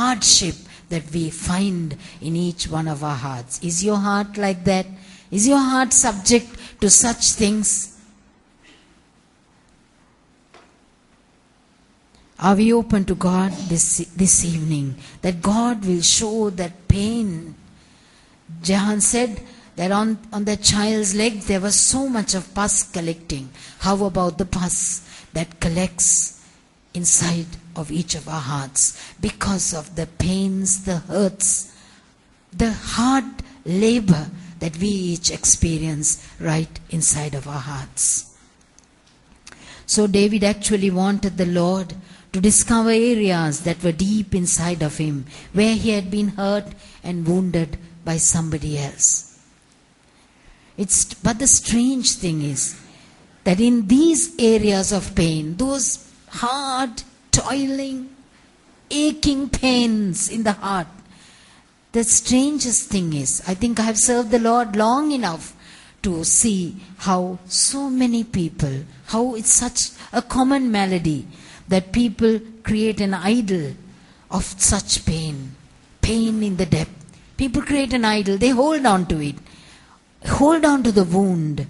hardship that we find in each one of our hearts. Is your heart like that? Is your heart subject to such things? Are we open to God this evening, that God will show that pain? Jahan said that on the child's leg there was so much of pus collecting. How about the pus that collects inside of each of our hearts because of the pains, the hurts, the hard labor that we each experience right inside of our hearts? So David actually wanted the Lord to discover areas that were deep inside of him, where he had been hurt and wounded by somebody else. But the strange thing is that in these areas of pain, those hard, toiling, aching pains in the heart, the strangest thing is, I think I have served the Lord long enough to see how so many people, how it's such a common malady that people create an idol of such pain in the depth. People create an idol, they hold on to it, hold on to the wound,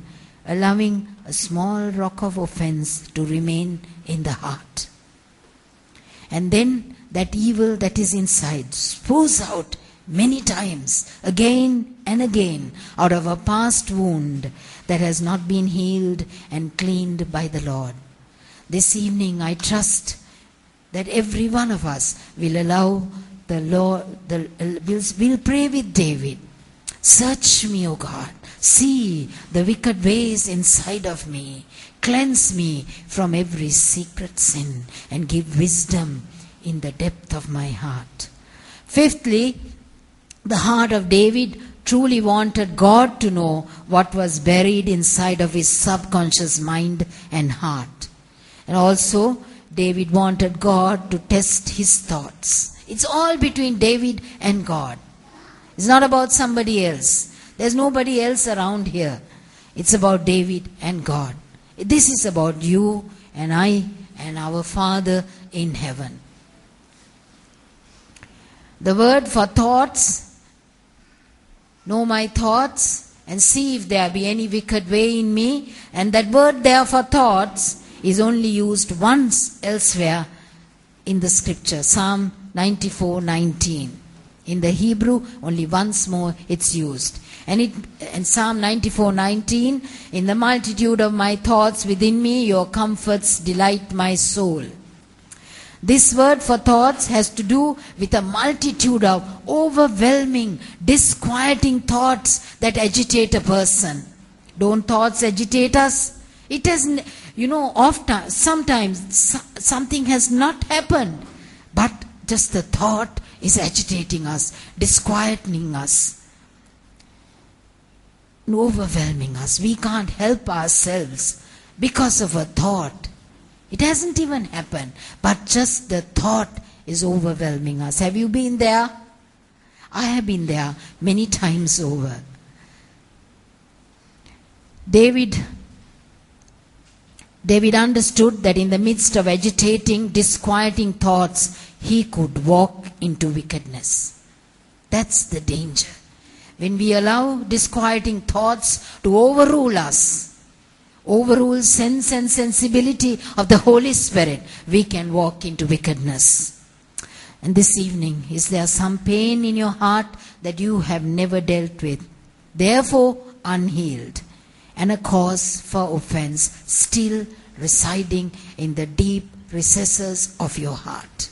allowing a small rock of offense to remain in the heart. And then that evil that is inside pours out many times, again and again, out of a past wound that has not been healed and cleaned by the Lord. This evening I trust that every one of us will allow the Lord, will pray with David. Search me, O God. See the wicked ways inside of me. Cleanse me from every secret sin and give wisdom in the depth of my heart. Fifthly, the heart of David truly wanted God to know what was buried inside of his subconscious mind and heart. And also, David wanted God to test his thoughts. It's all between David and God. It's not about somebody else. There's nobody else around here. It's about David and God. This is about you and I and our Father in heaven. The word for thoughts, know my thoughts and see if there be any wicked way in me. And that word there for thoughts is only used once elsewhere in the scripture, Psalm 94:19. In the Hebrew, only once more it's used. And in Psalm 94:19, in the multitude of my thoughts within me, your comforts delight my soul. This word for thoughts has to do with a multitude of overwhelming, disquieting thoughts that agitate a person. Don't thoughts agitate us? It has, often, sometimes something has not happened, but just the thought is agitating us, disquieting us, overwhelming us. We can't help ourselves because of a thought. It hasn't even happened, but just the thought is overwhelming us. Have you been there? I have been there many times over. David understood that in the midst of agitating, disquieting thoughts, he could walk into wickedness. That's the danger. When we allow disquieting thoughts to overrule us, overrule sense and sensibility of the Holy Spirit, we can walk into wickedness. And this evening, is there some pain in your heart that you have never dealt with, therefore unhealed, and a cause for offense still residing in the deep recesses of your heart,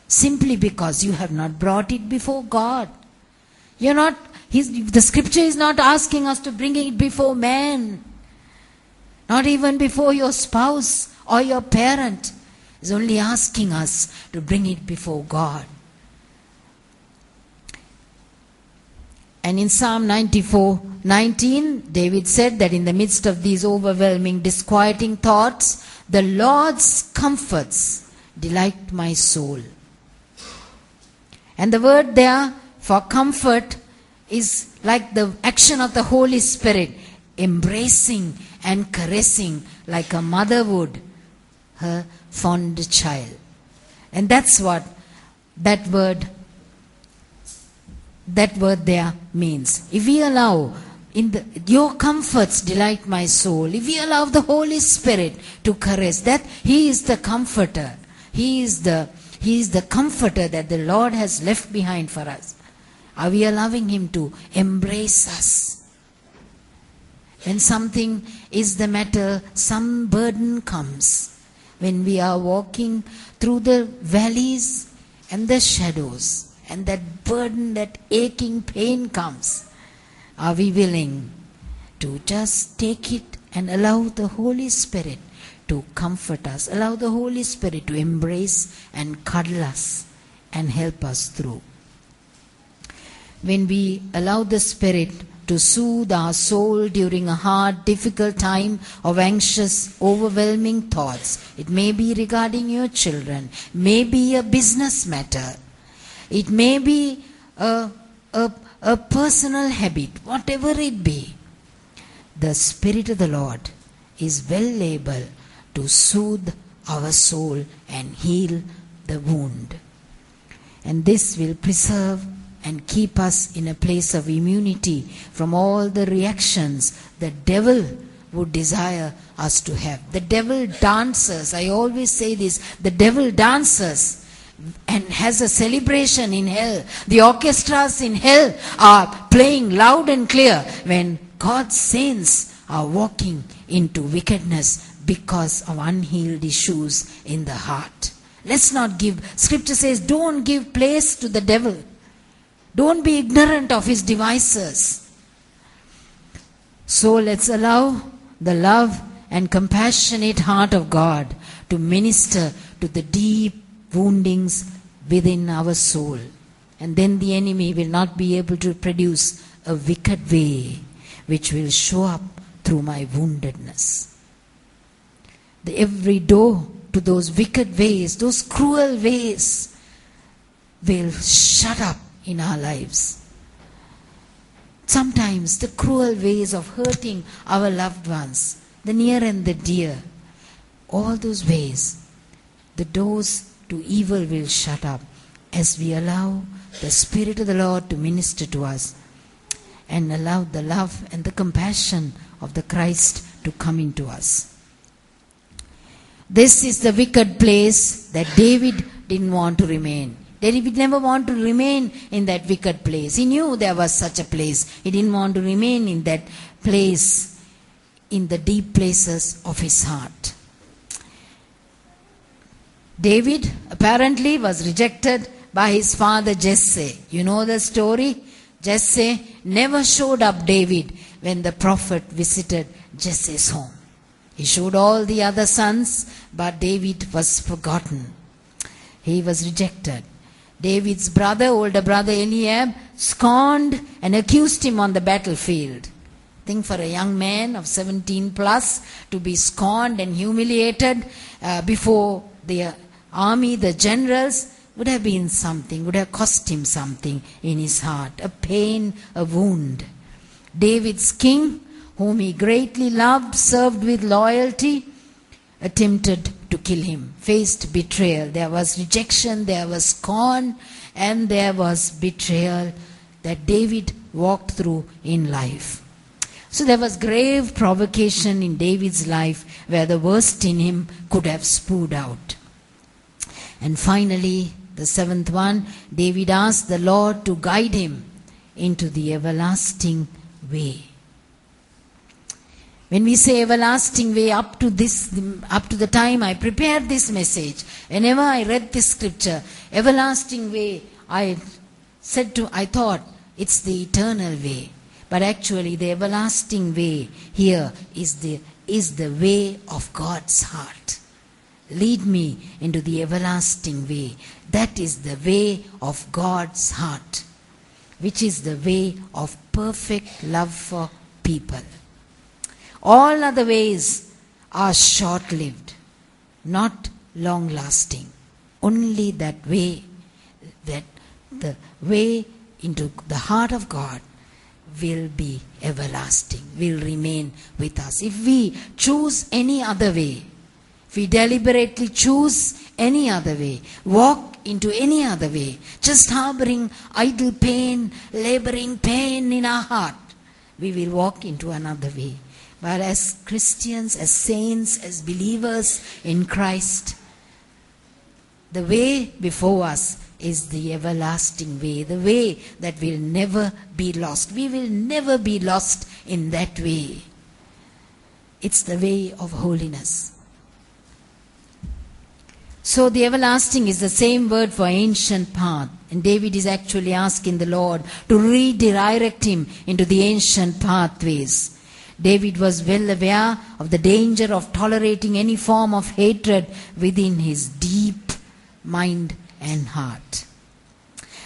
simply because you have not brought it before God? The scripture is not asking us to bring it before man, not even before your spouse or your parent. It's only asking us to bring it before God. And in Psalm 94:19, David said that in the midst of these overwhelming, disquieting thoughts, the Lord's comforts delight my soul. And the word there for comfort is like the action of the Holy Spirit, embracing and caressing like a mother would her fond child. And that's what that word that word there means. If we allow, your comforts delight my soul. If we allow the Holy Spirit to caress, that He is the comforter. He is the comforter that the Lord has left behind for us. Are we allowing Him to embrace us? When something is the matter, some burden comes. When we are walking through the valleys and the shadows, and that burden, that aching pain comes, are we willing to just take it and allow the Holy Spirit to comfort us, allow the Holy Spirit to embrace and cuddle us and help us through? When we allow the Spirit to soothe our soul during a hard, difficult time of anxious, overwhelming thoughts, it may be regarding your children, may be a business matter, it may be a personal habit, whatever it be, the Spirit of the Lord is well able to soothe our soul and heal the wound. And this will preserve and keep us in a place of immunity from all the reactions the devil would desire us to have. The devil dances, I always say this, the devil dances and has a celebration in hell. The orchestras in hell are playing loud and clear when God's saints are walking into wickedness because of unhealed issues in the heart. Let's not give, Scripture says, don't give place to the devil. Don't be ignorant of his devices. So let's allow the love and compassionate heart of God to minister to the deep woundings within our soul. And then the enemy will not be able to produce a wicked way which will show up through my woundedness. Every door to those wicked ways, those cruel ways, will shut up in our lives. Sometimes the cruel ways of hurting our loved ones, the near and the dear, all those ways, the doors to evil will shut up as we allow the Spirit of the Lord to minister to us and allow the love and the compassion of the Christ to come into us. This is the wicked place that David didn't want to remain. David never wanted to remain in that wicked place. He knew there was such a place. He didn't want to remain in that place, in the deep places of his heart. David apparently was rejected by his father Jesse. You know the story? Jesse never showed up David when the prophet visited Jesse's home. He showed all the other sons, but David was forgotten. He was rejected. David's brother, older brother Eliab, scorned and accused him on the battlefield. Think for a young man of 17 plus to be scorned and humiliated before the army, the generals, would have been something, would have cost him something in his heart, a pain, a wound. David's king, whom he greatly loved, served with loyalty, attempted to kill him, faced betrayal. There was rejection, there was scorn, and there was betrayal that David walked through in life. So there was grave provocation in David's life where the worst in him could have spewed out. And finally, the seventh one, David asked the Lord to guide him into the everlasting way. When we say everlasting way, up to the time I prepared this message, whenever I read this scripture, everlasting way, I thought it's the eternal way. But actually the everlasting way here is the way of God's heart. Lead me into the everlasting way. That is the way of God's heart, which is the way of perfect love for people. All other ways are short-lived, not long-lasting. Only that way, that the way into the heart of God will be everlasting, will remain with us. If we choose any other way, if we deliberately choose any other way, walk into any other way, just harboring idle pain, laboring pain in our heart, we will walk into another way. But as Christians, as saints, as believers in Christ, the way before us is the everlasting way, the way that will never be lost. We will never be lost in that way. It's the way of holiness. So the everlasting is the same word for ancient path. And David is actually asking the Lord to redirect him into the ancient pathways. David was well aware of the danger of tolerating any form of hatred within his deep mind and heart.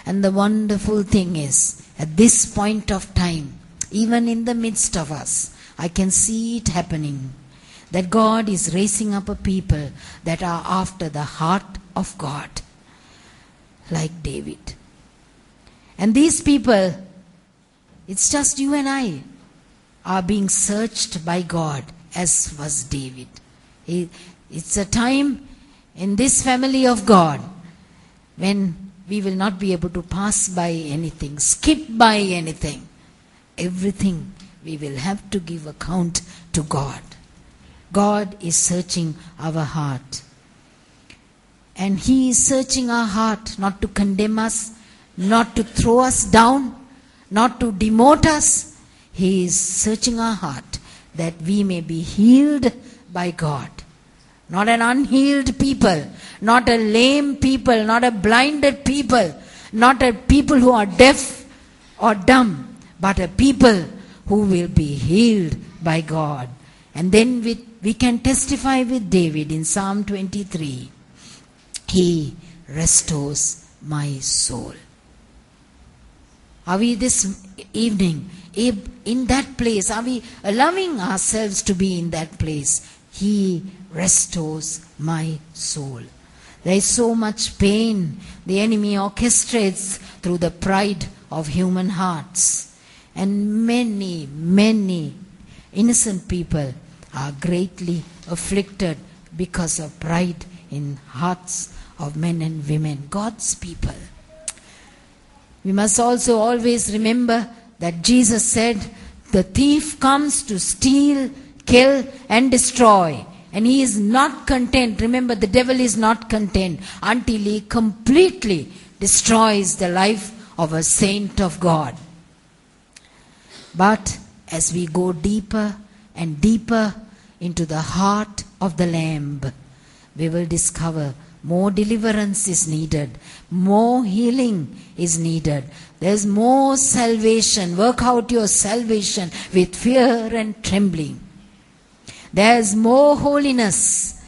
And the wonderful thing is, at this point of time, even in the midst of us, I can see it happening, that God is raising up a people that are after the heart of God, like David. And these people, it's just you and I, are being searched by God, as was David. It's a time in this family of God when we will not be able to pass by anything, skip by anything. Everything we will have to give account to God. God is searching our heart. And He is searching our heart not to condemn us, not to throw us down, not to demote us. He is searching our heart that we may be healed by God. Not an unhealed people, not a lame people, not a blinded people, not a people who are deaf or dumb, but a people who will be healed by God. And then we can testify with David in Psalm 23. He restores my soul. Are we this evening in that place? Are we allowing ourselves to be in that place? He restores my soul. There is so much pain the enemy orchestrates through the pride of human hearts. And many, many innocent people are greatly afflicted because of pride in hearts of men and women, God's people. We must also always remember that Jesus said, the thief comes to steal, kill and destroy. And he is not content. Remember, the devil is not content until he completely destroys the life of a saint of God. But as we go deeper and deeper into the heart of the Lamb, we will discover more deliverance is needed, more healing is needed. There's more salvation. Work out your salvation with fear and trembling. There's more holiness.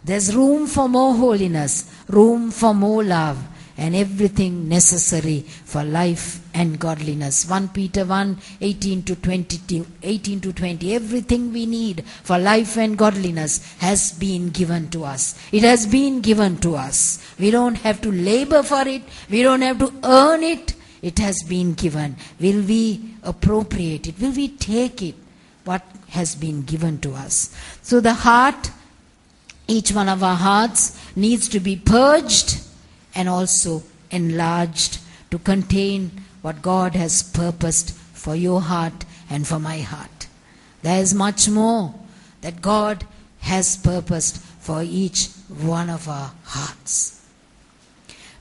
There's room for more holiness, room for more love, and everything necessary for life and godliness. 1 Peter 1, 18 to 20. Everything we need for life and godliness has been given to us. It has been given to us. We don't have to labor for it. We don't have to earn it. It has been given. Will we appropriate it? Will we take it? What has been given to us? So the heart, each one of our hearts needs to be purged and also enlarged to contain what God has purposed for your heart and for my heart. There is much more that God has purposed for each one of our hearts.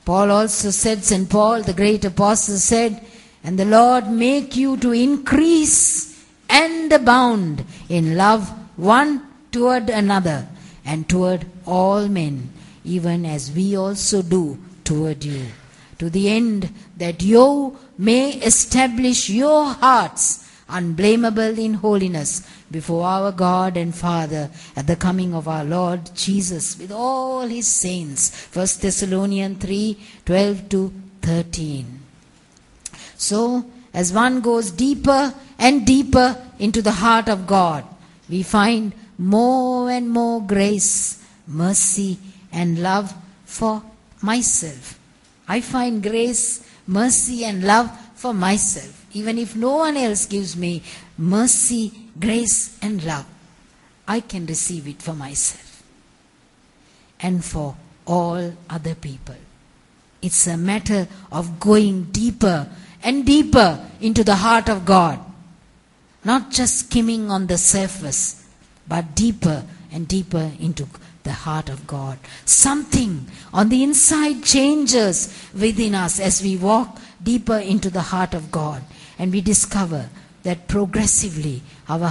Paul also said, St. Paul, the great apostle, said, and the Lord make you to increase and abound in love one toward another and toward all men, even as we also do toward you, to the end that you may establish your hearts unblameable in holiness before our God and Father at the coming of our Lord Jesus with all his saints. 1 Thessalonians 3, 12 to 13. So, as one goes deeper and deeper into the heart of God, we find more and more grace, mercy, and love for myself. I find grace, mercy, and love for myself. Even if no one else gives me mercy, grace, and love, I can receive it for myself. and for all other people. It's a matter of going deeper and deeper into the heart of God. Not just skimming on the surface, but deeper and deeper into the heart of God. Something on the inside changes within us as we walk deeper into the heart of God. And we discover that progressively our